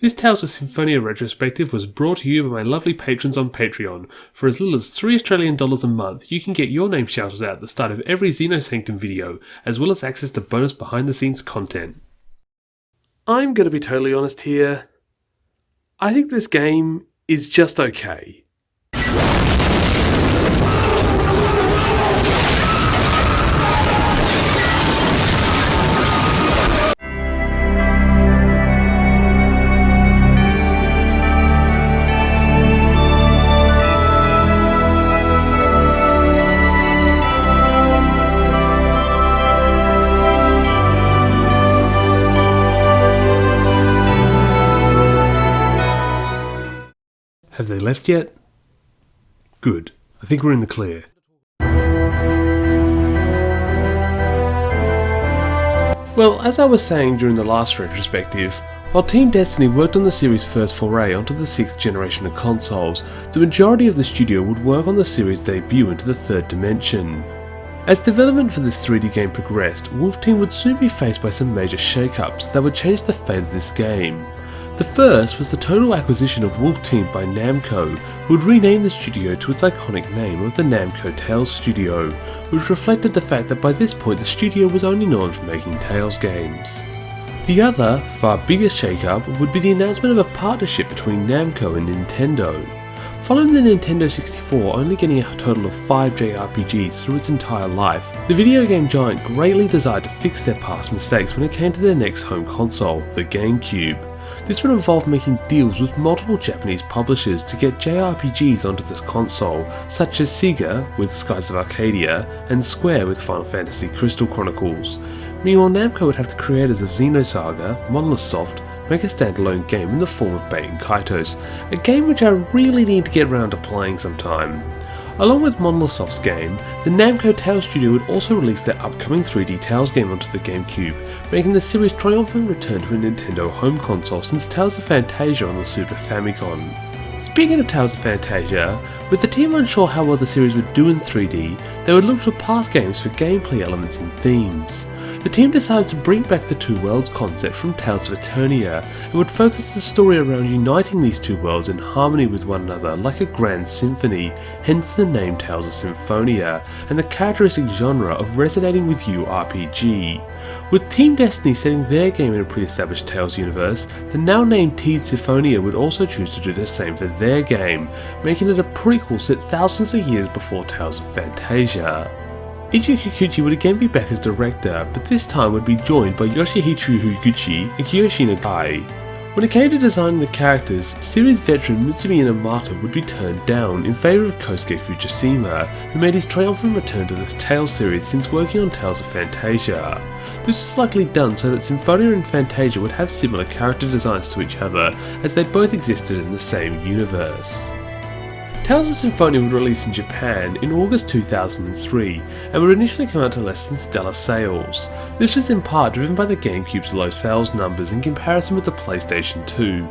This Tales of Symphonia retrospective was brought to you by my lovely patrons on Patreon. For as little as $3 Australian a month, you can get your name shouted out at the start of every Xenosanctum video, as well as access to bonus behind the scenes content. I'm going to be totally honest here. I think this game is just okay. Have they left yet? Good. I think we're in the clear. Well, as I was saying during the last retrospective, while Team Destiny worked on the series' first foray onto the 6th generation of consoles, the majority of the studio would work on the series' debut into the 3rd dimension. As development for this 3D game progressed, Wolf Team would soon be faced by some major shake-ups that would change the fate of this game. The first was the total acquisition of Wolf Team by Namco, who would rename the studio to its iconic name of the Namco Tales Studio, which reflected the fact that by this point the studio was only known for making Tales games. The other, far bigger shake-up would be the announcement of a partnership between Namco and Nintendo. Following the Nintendo 64 only getting a total of 5 JRPGs through its entire life, the video game giant greatly desired to fix their past mistakes when it came to their next home console, the GameCube. This would involve making deals with multiple Japanese publishers to get JRPGs onto this console, such as Sega with Skies of Arcadia and Square with Final Fantasy Crystal Chronicles. Meanwhile, Namco would have the creators of Xenosaga, Monolith Soft, make a standalone game in the form of Baten Kaitos, a game which I really need to get around to playing sometime. Along with Monolith Soft's game, the Namco Tales Studio would also release their upcoming 3D Tales game onto the GameCube, making the series' triumphant return to a Nintendo home console since Tales of Fantasia on the Super Famicom. Speaking of Tales of Fantasia, with the team unsure how well the series would do in 3D, they would look to past games for gameplay elements and themes. The team decided to bring back the Two Worlds concept from Tales of Eternia and would focus the story around uniting these two worlds in harmony with one another like a grand symphony, hence the name Tales of Symphonia, and the characteristic genre of resonating with you RPG. With Team Destiny setting their game in a pre-established Tales universe, the now named Team Symphonia would also choose to do the same for their game, making it a prequel set thousands of years before Tales of Fantasia. Ichi Kikuchi would again be back as director, but this time would be joined by Yoshihiro Higuchi and Kiyoshi Nagai. When it came to designing the characters, series veteran Mutsumi Inamata would be turned down in favour of Kosuke Fujishima, who made his triumphant return to this Tales series since working on Tales of Fantasia. This was likely done so that Symphonia and Fantasia would have similar character designs to each other, as they both existed in the same universe. Tales of Symphonia would release in Japan in August 2003 and would initially come out to less than stellar sales. This was in part driven by the GameCube's low sales numbers in comparison with the PlayStation 2.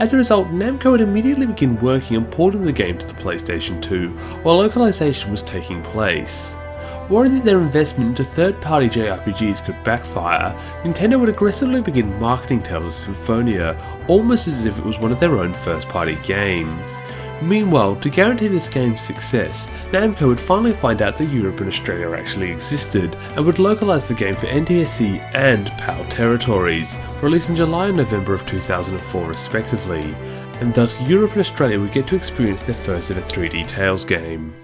As a result, Namco would immediately begin working on porting the game to the PlayStation 2 while localization was taking place. Worried that their investment into third-party JRPGs could backfire, Nintendo would aggressively begin marketing Tales of Symphonia, almost as if it was one of their own first-party games. Meanwhile, to guarantee this game's success, Namco would finally find out that Europe and Australia actually existed, and would localise the game for NTSC and PAL territories, released in July and November of 2004 respectively, and thus Europe and Australia would get to experience their first ever 3D Tales game.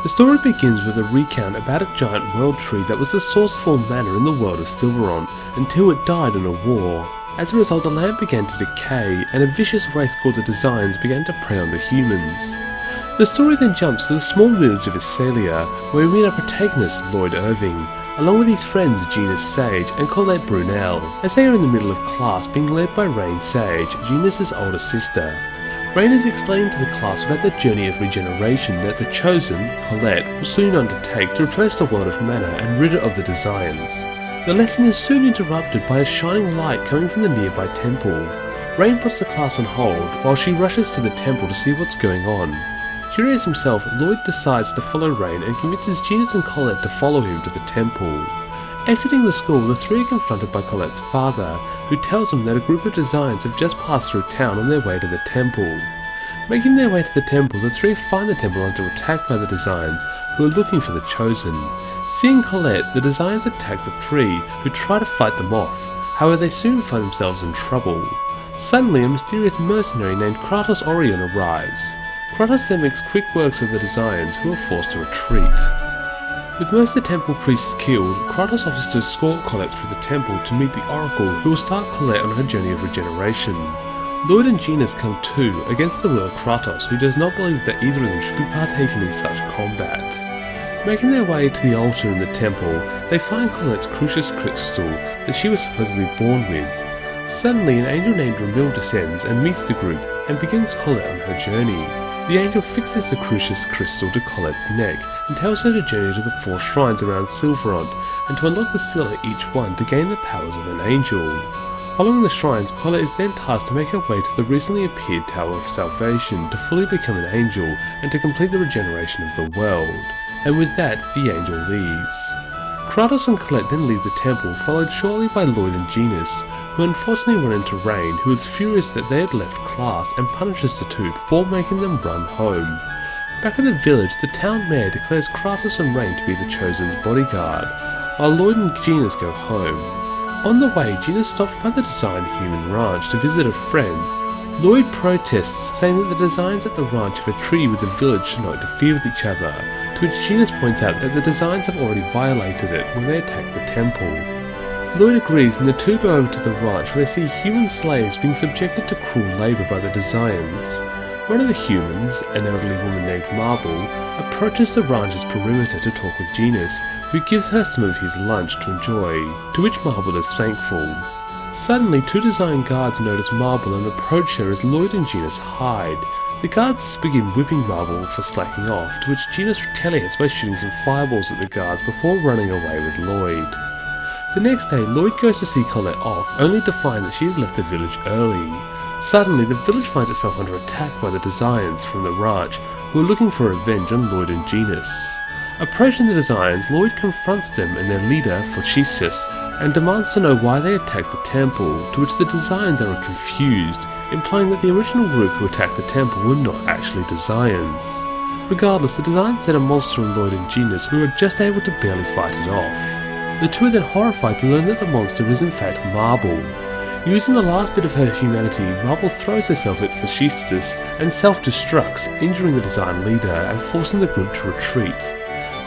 The story begins with a recount about a giant world tree that was the source of all mana in the world of Silveron, until it died in a war. As a result, the land began to decay, and a vicious race called the Designs began to prey on the humans. The story then jumps to the small village of Isalia, where we meet our protagonist, Lloyd Irving, along with his friends Genus Sage and Colette Brunel, as they are in the middle of class being led by Rain Sage, Genus's older sister. Rain is explaining to the class about the journey of regeneration that the Chosen, Colette, will soon undertake to replenish the world of mana and rid it of the Designs. The lesson is soon interrupted by a shining light coming from the nearby temple. Rain puts the class on hold while she rushes to the temple to see what's going on. Curious himself, Lloyd decides to follow Rain and convinces Genus and Colette to follow him to the temple. Exiting the school, the three are confronted by Colette's father, who tells them that a group of Designs have just passed through town on their way to the temple. Making their way to the temple, the three find the temple under attack by the Designs, who are looking for the Chosen. Seeing Colette, the Designs attack the three, who try to fight them off. However, they soon find themselves in trouble. Suddenly, a mysterious mercenary named Kratos Orion arrives. Kratos then makes quick works of the Designs, who are forced to retreat. With most of the temple priests killed, Kratos offers to escort Colette through the temple to meet the Oracle, who will start Colette on her journey of regeneration. Lloyd and Genis come too, against the will of Kratos, who does not believe that either of them should be partaking in such combat. Making their way to the altar in the temple, they find Colette's crucius crystal that she was supposedly born with. Suddenly, an angel named Ramil descends and meets the group and begins Colette on her journey. The angel fixes the crucius crystal to Colette's neck and tells her to journey to the 4 shrines around Silveront and to unlock the seal at each one to gain the powers of an angel. Following the shrines, Colette is then tasked to make her way to the recently appeared Tower of Salvation to fully become an angel and to complete the regeneration of the world. And with that, the angel leaves. Kratos and Colette then leave the temple, followed shortly by Lloyd and Genis, who unfortunately run into Rain, who is furious that they had left class and punishes the two before making them run home. Back at the village, the town mayor declares Kratos and Rain to be the Chosen's bodyguard, while Lloyd and Genis go home. On the way, Genis stops by the Design human ranch to visit a friend. Lloyd protests, saying that the Designs at the ranch have a treaty with the village should not interfere with each other, to which Genis points out that the Designs have already violated it when they attack the temple. Lloyd agrees and the two go over to the ranch where they see human slaves being subjected to cruel labour by the Designs. One of the humans, an elderly woman named Marble, approaches the ranch's perimeter to talk with Genis, who gives her some of his lunch to enjoy, to which Marble is thankful. Suddenly, 2 Design guards notice Marble and approach her as Lloyd and Genis hide. The guards begin whipping Marble for slacking off, to which Genis retaliates by shooting some fireballs at the guards before running away with Lloyd. The next day, Lloyd goes to see Colette off, only to find that she had left the village early. Suddenly, the village finds itself under attack by the Designs from the ranch, who are looking for revenge on Lloyd and Genis. Approaching the Designs, Lloyd confronts them and their leader, Forticius, and demands to know why they attacked the temple, to which the Designs are confused, implying that the original group who attacked the temple were not actually Designs. Regardless, the Designs set a monster on Lloyd and Genis, who are just able to barely fight it off. The two are then horrified to learn that the monster is in fact Marble. Using the last bit of her humanity, Marble throws herself at Fascistus and self-destructs, injuring the Design leader and forcing the group to retreat.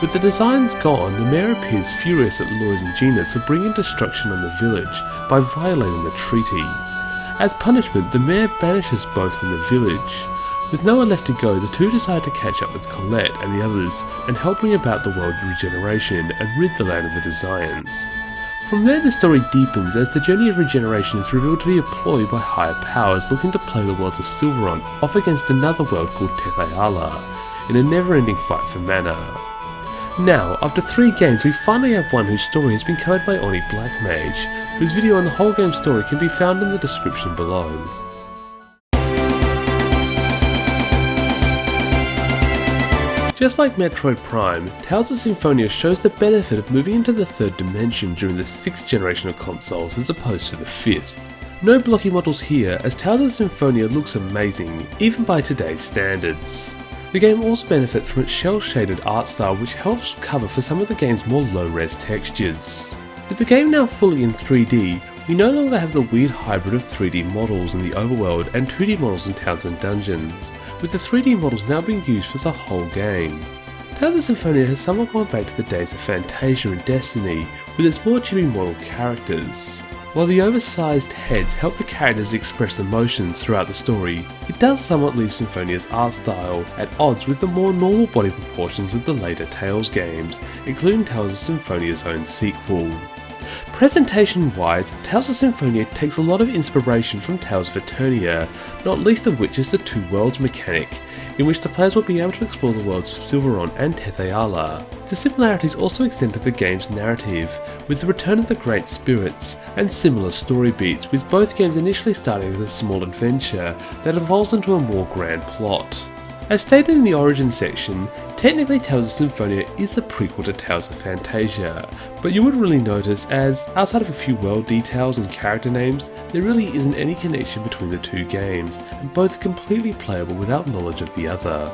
With the Designs gone, the mayor appears furious at Lloyd and Genis for bringing destruction on the village by violating the treaty. As punishment, the mayor banishes both from the village. With nowhere left to go, the two decide to catch up with Colette and the others and help bring about the world regeneration and rid the land of the Designs. From there, the story deepens as the journey of regeneration is revealed to be a ploy by higher powers looking to play the worlds of Silveront off against another world called Tetheala, in a never-ending fight for mana. Now, after 3 games, we finally have one whose story has been covered by OniBlackMage, whose video on the whole game story can be found in the description below. Just like Metroid Prime, Tales of Symphonia shows the benefit of moving into the 3rd dimension during the 6th generation of consoles as opposed to the 5th. No blocky models here, as Tales of Symphonia looks amazing, even by today's standards. The game also benefits from its shell-shaded art style, which helps cover for some of the game's more low-res textures. With the game now fully in 3D, we no longer have the weird hybrid of 3D models in the overworld and 2D models in towns and dungeons, with the 3D models now being used for the whole game. Tales of Symphonia has somewhat gone back to the days of Fantasia and Destiny, with its more chibi model characters. While the oversized heads help the characters express emotions throughout the story, it does somewhat leave Symphonia's art style at odds with the more normal body proportions of the later Tales games, including Tales of Symphonia's own sequel. Presentation-wise, Tales of Symphonia takes a lot of inspiration from Tales of Eternia, not least of which is the Two Worlds mechanic, in which the players will be able to explore the worlds of Silveront and Tetheala. The similarities also extend to the game's narrative, with the return of the Great Spirits, and similar story beats, with both games initially starting as a small adventure that evolves into a more grand plot. As stated in the Origin section, technically Tales of Symphonia is a prequel to Tales of Fantasia, but you wouldn't really notice as, outside of a few world details and character names, there really isn't any connection between the two games, and both are completely playable without knowledge of the other.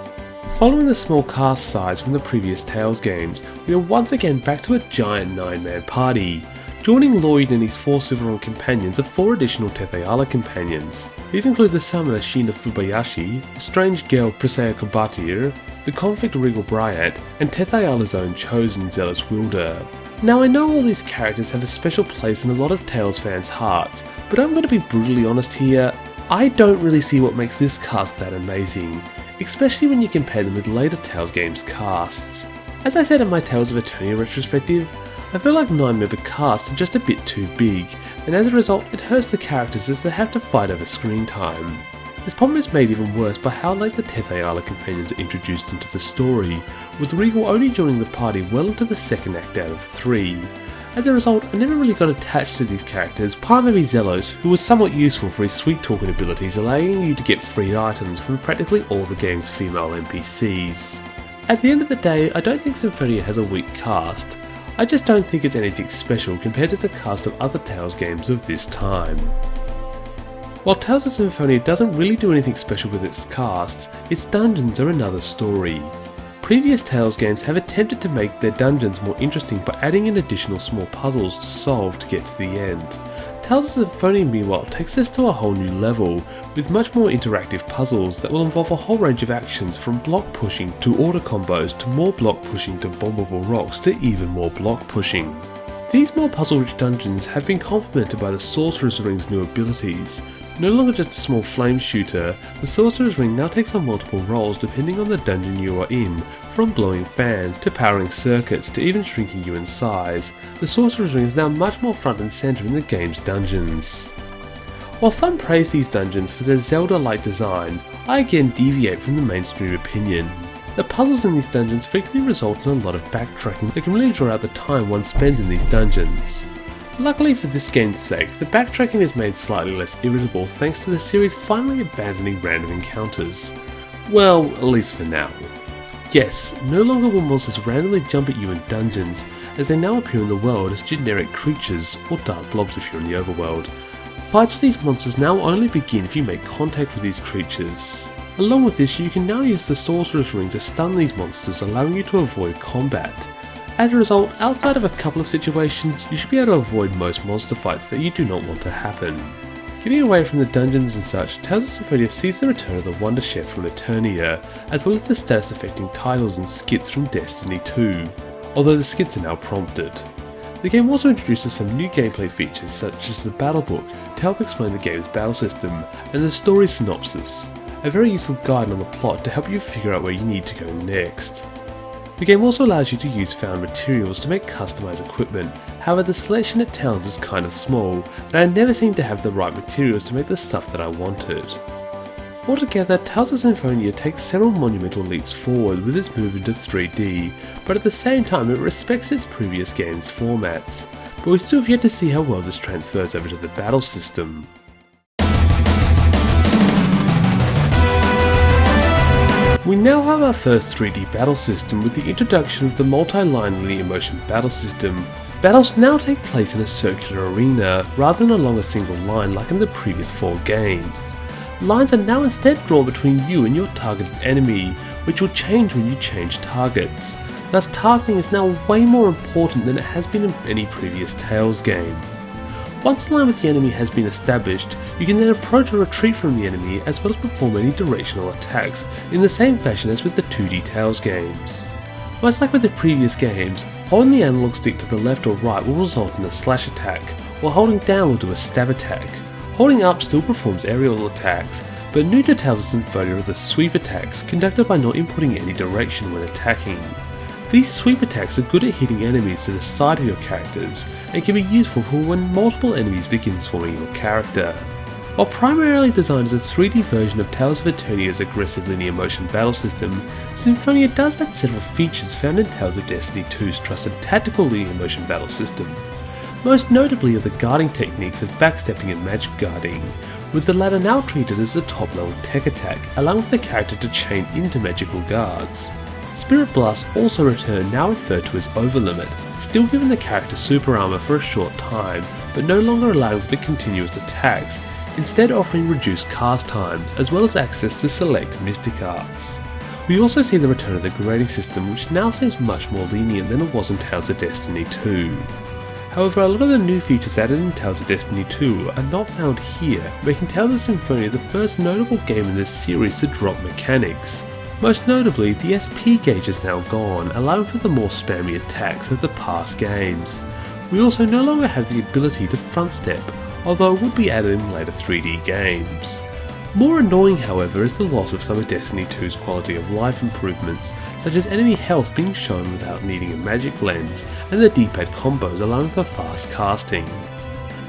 Following the small cast size from the previous Tales games, we are once again back to a giant 9-man party. Joining Lloyd and his 4 Silveron companions are 4 additional Tetheala companions. These include the summoner Shina Fubayashi, the strange girl Presea Kobatir, the convict Regal Bryant, and Tetheala's own chosen Zealous Wilder. Now I know all these characters have a special place in a lot of Tales fans' hearts, but I'm going to be brutally honest here, I don't really see what makes this cast that amazing, especially when you compare them with later Tales games casts. As I said in my Tales of Eternia retrospective, I feel like 9-member casts are just a bit too big, and as a result it hurts the characters as they have to fight over screen time. This problem is made even worse by how late the Tetheala companions are introduced into the story, with Regal only joining the party well into the second act out of 3. As a result, I never really got attached to these characters, apart maybe Zelos, who was somewhat useful for his sweet talking abilities, allowing you to get free items from practically all the game's female NPCs. At the end of the day, I don't think Symphonia has a weak cast. I just don't think it's anything special compared to the cast of other Tales games of this time. While Tales of Symphonia doesn't really do anything special with its casts, its dungeons are another story. Previous Tales games have attempted to make their dungeons more interesting by adding in additional small puzzles to solve to get to the end. Tales of Symphonia meanwhile takes this to a whole new level, with much more interactive puzzles that will involve a whole range of actions from block pushing to auto combos to more block pushing to bombable rocks to even more block pushing. These more puzzle-rich dungeons have been complemented by the Sorcerer's Ring's new abilities. No longer just a small flame shooter, the Sorcerer's Ring now takes on multiple roles depending on the dungeon you are in, from blowing fans to powering circuits to even shrinking you in size. The Sorcerer's Ring is now much more front and centre in the game's dungeons. While some praise these dungeons for their Zelda-like design, I again deviate from the mainstream opinion. The puzzles in these dungeons frequently result in a lot of backtracking that can really draw out the time one spends in these dungeons. Luckily for this game's sake, the backtracking is made slightly less irritable thanks to the series finally abandoning random encounters. Well, at least for now. Yes, no longer will monsters randomly jump at you in dungeons, as they now appear in the world as generic creatures, or dark blobs if you're in the overworld. Fights with these monsters now only begin if you make contact with these creatures. Along with this, you can now use the Sorcerer's Ring to stun these monsters, allowing you to avoid combat. As a result, outside of a couple of situations, you should be able to avoid most monster fights that you do not want to happen. Getting away from the dungeons and such, Tales of Symphonia sees the return of the Wonder Chef from Eternia, as well as the status affecting titles and skits from Destiny 2, although the skits are now prompted. The game also introduces some new gameplay features such as the battle book to help explain the game's battle system, and the story synopsis, a very useful guide on the plot to help you figure out where you need to go next. The game also allows you to use found materials to make customized equipment, however the selection at Towns is kind of small, and I never seem to have the right materials to make the stuff that I wanted. Altogether, Tales of Symphonia takes several monumental leaps forward with its move into 3D, but at the same time it respects its previous games' formats, but we still have yet to see how well this transfers over to the battle system. We now have our first 3D battle system with the introduction of the multi-line linear motion battle system. Battles now take place in a circular arena rather than along a single line like in the previous 4 games. Lines are now instead drawn between you and your targeted enemy, which will change when you change targets. Thus targeting is now way more important than it has been in any previous Tales game. Once a line with the enemy has been established, you can then approach or retreat from the enemy as well as perform any directional attacks in the same fashion as with the 2D Tales games. Much like with the previous games, holding the analog stick to the left or right will result in a slash attack, while holding down will do a stab attack. Holding up still performs aerial attacks, but new to Tales of Symphonia are the sweep attacks conducted by not inputting any direction when attacking. These sweep attacks are good at hitting enemies to the side of your characters and can be useful for when multiple enemies begin swarming your character. While primarily designed as a 3D version of Tales of Eternia's aggressive linear motion battle system, Symphonia does add several features found in Tales of Destiny 2's trusted tactical linear motion battle system. Most notably are the guarding techniques of backstepping and magic guarding, with the latter now treated as a top level tech attack, allowing for the character to chain into magical guards. Spirit Blast also returned, now referred to as Overlimit, still giving the character super armor for a short time, but no longer allowing for the continuous attacks, instead offering reduced cast times as well as access to select mystic arts. We also see the return of the grading system, which now seems much more lenient than it was in Tales of Destiny 2. However, a lot of the new features added in Tales of Destiny 2 are not found here, making Tales of Symphonia the first notable game in this series to drop mechanics. Most notably, the SP gauge is now gone, allowing for the more spammy attacks of the past games. We also no longer have the ability to front step, although it would be added in later 3D games. More annoying, however, is the loss of some of Destiny 2's quality of life improvements, such as enemy health being shown without needing a magic lens, and the D-pad combos allowing for fast casting.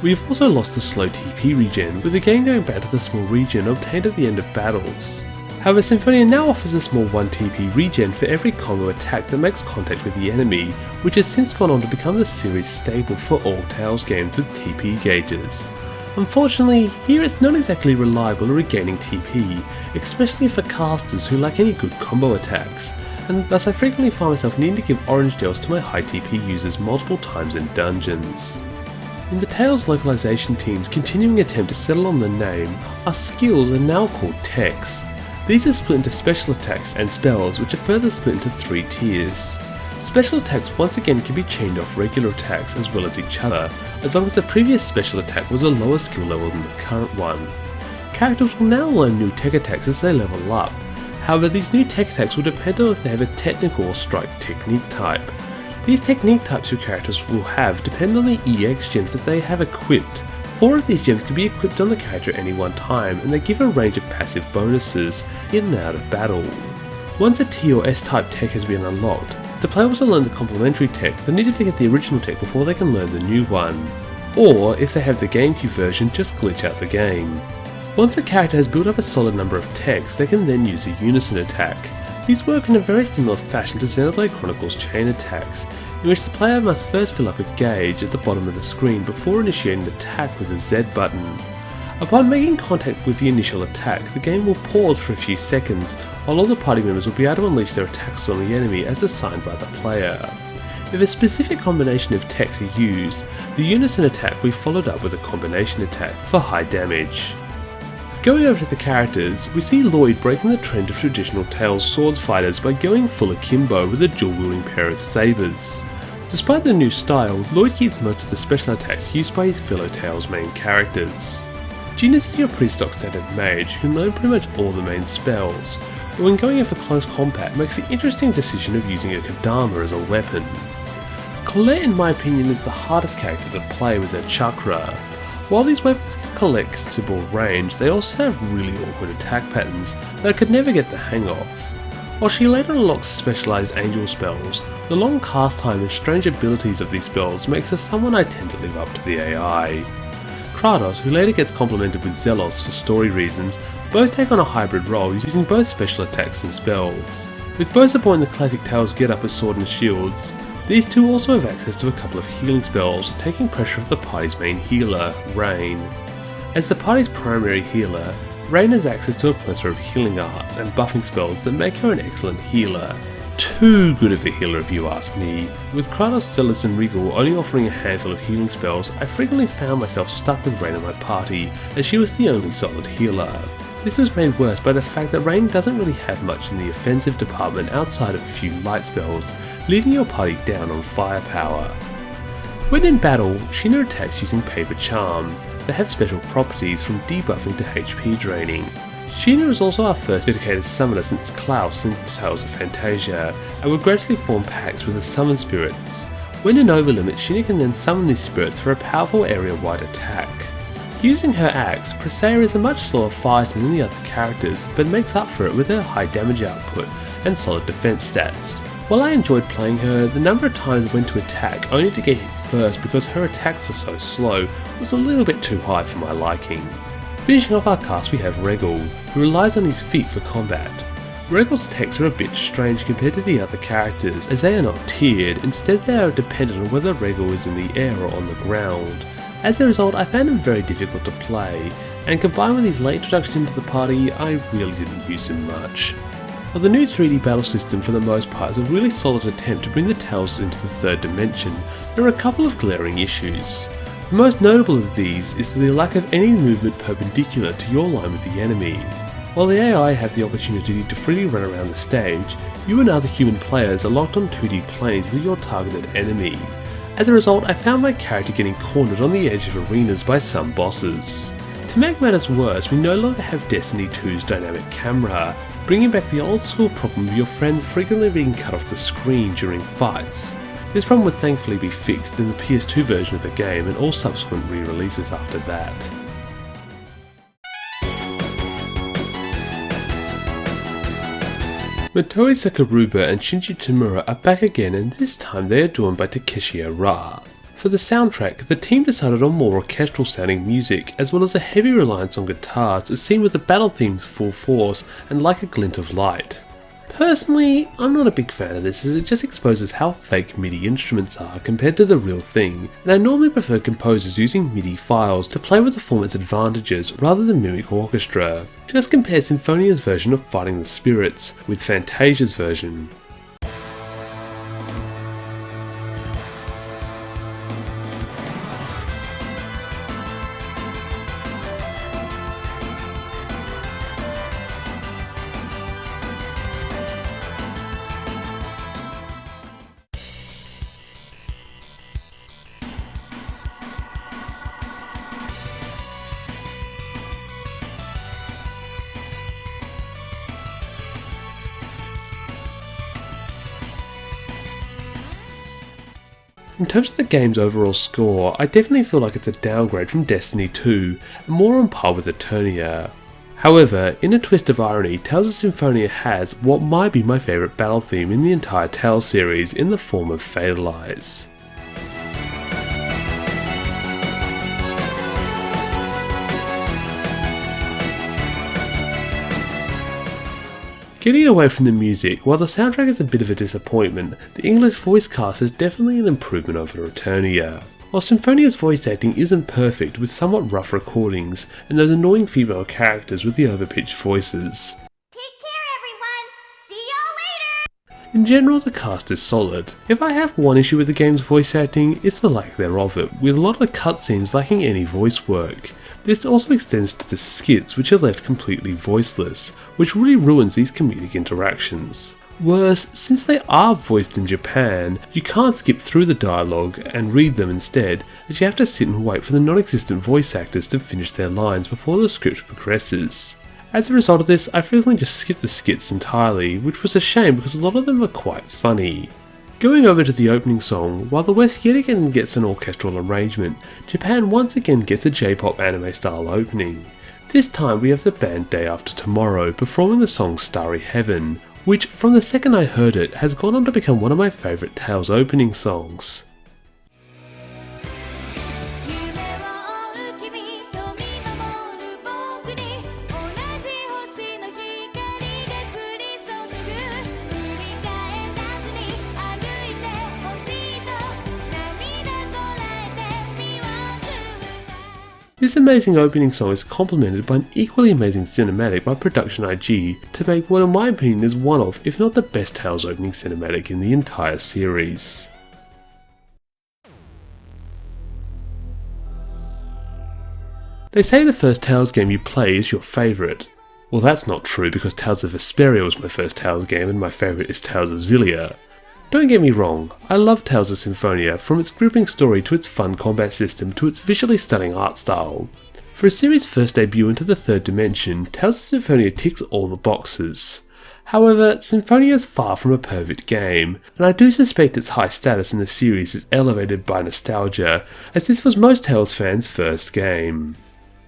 We have also lost the slow TP regen, with the game going back to the small regen obtained at the end of battles. However, Symphonia now offers a small 1 TP regen for every combo attack that makes contact with the enemy, which has since gone on to become the series staple for all Tales games with TP gauges. Unfortunately, here it's not exactly reliable at regaining TP, especially for casters who lack any good combo attacks, and thus I frequently find myself needing to give orange gels to my high TP users multiple times in dungeons. In the Tales localization team's continuing attempt to settle on the name, our skills are now called techs. These are split into special attacks and spells, which are further split into 3 tiers. Special attacks once again can be chained off regular attacks as well as each other, as long as the previous special attack was a lower skill level than the current one. Characters will now learn new tech attacks as they level up. However, these new tech attacks will depend on if they have a technical or strike technique type. These technique types your characters will have depend on the EX gems that they have equipped. 4 of these gems can be equipped on the character at any one time, and they give a range of passive bonuses in and out of battle. Once a T or S type tech has been unlocked, if the player wants to learn the complementary tech, they need to forget the original tech before they can learn the new one. Or, if they have the GameCube version, just glitch out the game. Once a character has built up a solid number of techs, they can then use a unison attack. These work in a very similar fashion to Xenoblade Chronicles chain attacks, in which the player must first fill up a gauge at the bottom of the screen before initiating the attack with the Z button. Upon making contact with the initial attack, the game will pause for a few seconds, while all the party members will be able to unleash their attacks on the enemy as assigned by the player. If a specific combination of techs are used, the unison attack will be followed up with a combination attack for high damage. Going over to the characters, we see Lloyd breaking the trend of traditional Tales swords fighters by going full akimbo with a dual-wielding pair of sabers. Despite the new style, Lloyd keeps most of the special attacks used by his fellow Tales main characters. Genius is your pretty stock standard mage who can learn pretty much all the main spells, but when going in for close combat makes the interesting decision of using a Kodama as a weapon. Colette, in my opinion, is the hardest character to play with her chakra. While these weapons can collect considerable range, they also have really awkward attack patterns that I could never get the hang of. While she later unlocks specialised angel spells, the long cast time and strange abilities of these spells makes her someone I tend to leave up to the AI. Kratos, who later gets complemented with Zelos for story reasons, both take on a hybrid role using both special attacks and spells. With both supporting the classic Tales get-up as sword and shields, these two also have access to a couple of healing spells, taking pressure off the party's main healer, Rain. As the party's primary healer, Rain has access to a plethora of healing arts and buffing spells that make her an excellent healer. Too good of a healer if you ask me. With Kratos, Zelos and Regal only offering a handful of healing spells, I frequently found myself stuck with Rain in my party, as she was the only solid healer. This was made worse by the fact that Rain doesn't really have much in the offensive department outside of a few light spells, leaving your party down on firepower. When in battle, Sheena attacks using Paper Charm. They have special properties from debuffing to HP draining. Sheena is also our first dedicated summoner since Klaus in Tales of Fantasia, and will gradually form packs with the summon spirits. When in Overlimit, Sheena can then summon these spirits for a powerful area-wide attack. Using her axe, Presea is a much slower fighter than the other characters, but makes up for it with her high damage output and solid defense stats. While I enjoyed playing her, the number of times I went to attack only to get hit first because her attacks are so slow was a little bit too high for my liking. Finishing off our cast, we have Regal, who relies on his feet for combat. Regal's attacks are a bit strange compared to the other characters, as they are not tiered. Instead they are dependent on whether Regal is in the air or on the ground. As a result, I found him very difficult to play, and combined with his late introduction into the party, I really didn't use him much. While the new 3D battle system for the most part is a really solid attempt to bring the Tales into the third dimension, there are a couple of glaring issues. The most notable of these is the lack of any movement perpendicular to your line with the enemy. While the AI have the opportunity to freely run around the stage, you and other human players are locked on 2D planes with your targeted enemy. As a result, I found my character getting cornered on the edge of arenas by some bosses. To make matters worse, we no longer have Destiny 2's dynamic camera, bringing back the old school problem of your friends frequently being cut off the screen during fights. This problem would thankfully be fixed in the PS2 version of the game and all subsequent re-releases after that. Motoi Sakuruba and Shinji Tamura are back again, and this time they are joined by Takeshi Ara. For the soundtrack, the team decided on more orchestral sounding music, as well as a heavy reliance on guitars as seen with the battle themes full force and Like a Glint of Light. Personally, I'm not a big fan of this as it just exposes how fake MIDI instruments are compared to the real thing, and I normally prefer composers using MIDI files to play with the format's advantages rather than mimic orchestra. Just compare Symphonia's version of Fighting the Spirits with Fantasia's version. In terms of the game's overall score, I definitely feel like it's a downgrade from Destiny 2 and more on par with Eternia. However, in a twist of irony, Tales of Symphonia has what might be my favourite battle theme in the entire Tales series in the form of Fatalize. Getting away from the music, while the soundtrack is a bit of a disappointment, the English voice cast is definitely an improvement over Eternia. While Symphonia's voice acting isn't perfect with somewhat rough recordings and those annoying female characters with the overpitched voices. Take care everyone! See y'all later! In general, the cast is solid. If I have one issue with the game's voice acting, it's the lack thereof it, with a lot of the cutscenes lacking any voice work. This also extends to the skits, which are left completely voiceless, which really ruins these comedic interactions. Worse, since they are voiced in Japan, you can't skip through the dialogue and read them instead, as you have to sit and wait for the non-existent voice actors to finish their lines before the script progresses. As a result of this, I frequently just skipped the skits entirely, which was a shame because a lot of them are quite funny. Going over to the opening song, while the West yet again gets an orchestral arrangement, Japan once again gets a J-pop anime style opening. This time we have the band Day After Tomorrow performing the song Starry Heaven, which from the second I heard it has gone on to become one of my favourite Tales opening songs. This amazing opening song is complemented by an equally amazing cinematic by Production IG to make what in my opinion is one of, if not the best Tales opening cinematic in the entire series. They say the first Tales game you play is your favourite. Well, that's not true because Tales of Vesperia was my first Tales game and my favourite is Tales of Xillia. Don't get me wrong, I love Tales of Symphonia, from its gripping story to its fun combat system to its visually stunning art style. For a series' first debut into the third dimension, Tales of Symphonia ticks all the boxes. However, Symphonia is far from a perfect game, and I do suspect its high status in the series is elevated by nostalgia, as this was most Tales fans' first game.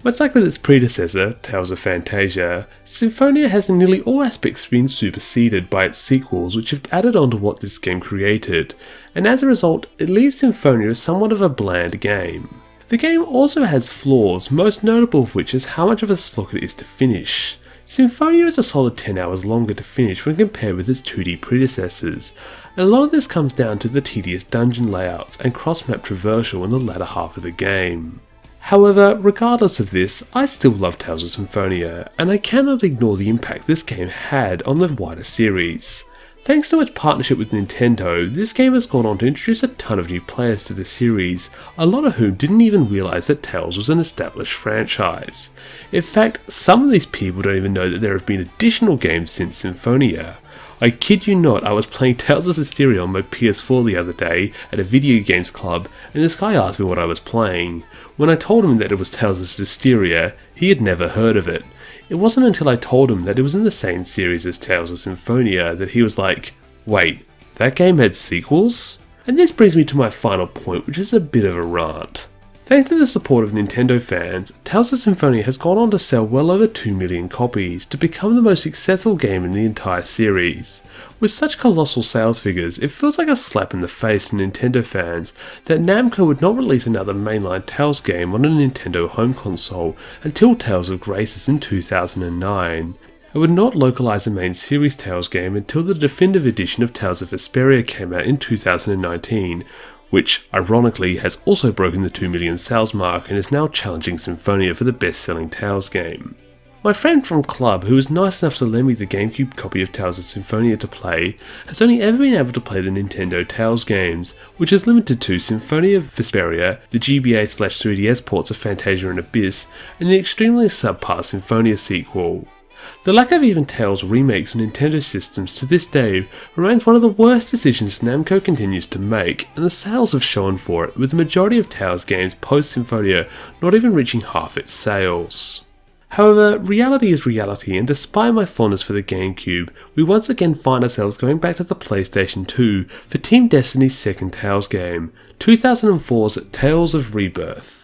Much like with its predecessor, Tales of Fantasia, Symphonia has in nearly all aspects been superseded by its sequels which have added on to what this game created, and as a result it leaves Symphonia as somewhat of a bland game. The game also has flaws, most notable of which is how much of a slog it is to finish. Symphonia is a solid 10 hours longer to finish when compared with its 2D predecessors, and a lot of this comes down to the tedious dungeon layouts and cross-map traversal in the latter half of the game. However, regardless of this, I still love Tales of Symphonia, and I cannot ignore the impact this game had on the wider series. Thanks to its partnership with Nintendo, this game has gone on to introduce a ton of new players to the series, a lot of whom didn't even realise that Tales was an established franchise. In fact, some of these people don't even know that there have been additional games since Symphonia. I kid you not, I was playing Tales of Systeria on my PS4 the other day at a video games club, and this guy asked me what I was playing. When I told him that it was Tales of Systeria, he had never heard of it. It wasn't until I told him that it was in the same series as Tales of Symphonia that he was like, wait, that game had sequels? And this brings me to my final point, which is a bit of a rant. Thanks to the support of Nintendo fans, Tales of Symphonia has gone on to sell well over 2 million copies to become the most successful game in the entire series. With such colossal sales figures, it feels like a slap in the face to Nintendo fans that Namco would not release another mainline Tales game on a Nintendo home console until Tales of Graces in 2009. It would not localise the main series Tales game until the definitive edition of Tales of Vesperia came out in 2019, which ironically has also broken the 2 million sales mark and is now challenging Symphonia for the best-selling Tales game. My friend from Club, who was nice enough to lend me the GameCube copy of Tales of Symphonia to play, has only ever been able to play the Nintendo Tales games, which is limited to Symphonia Vesperia, the GBA/3DS ports of Fantasia and Abyss, and the extremely subpar Symphonia sequel. The lack of even Tales remakes on Nintendo systems to this day remains one of the worst decisions Namco continues to make, and the sales have shown for it, with the majority of Tales games post-Symphonia not even reaching half its sales. However, reality is reality, and despite my fondness for the GameCube, we once again find ourselves going back to the PlayStation 2 for Team Destiny's second Tales game, 2004's Tales of Rebirth.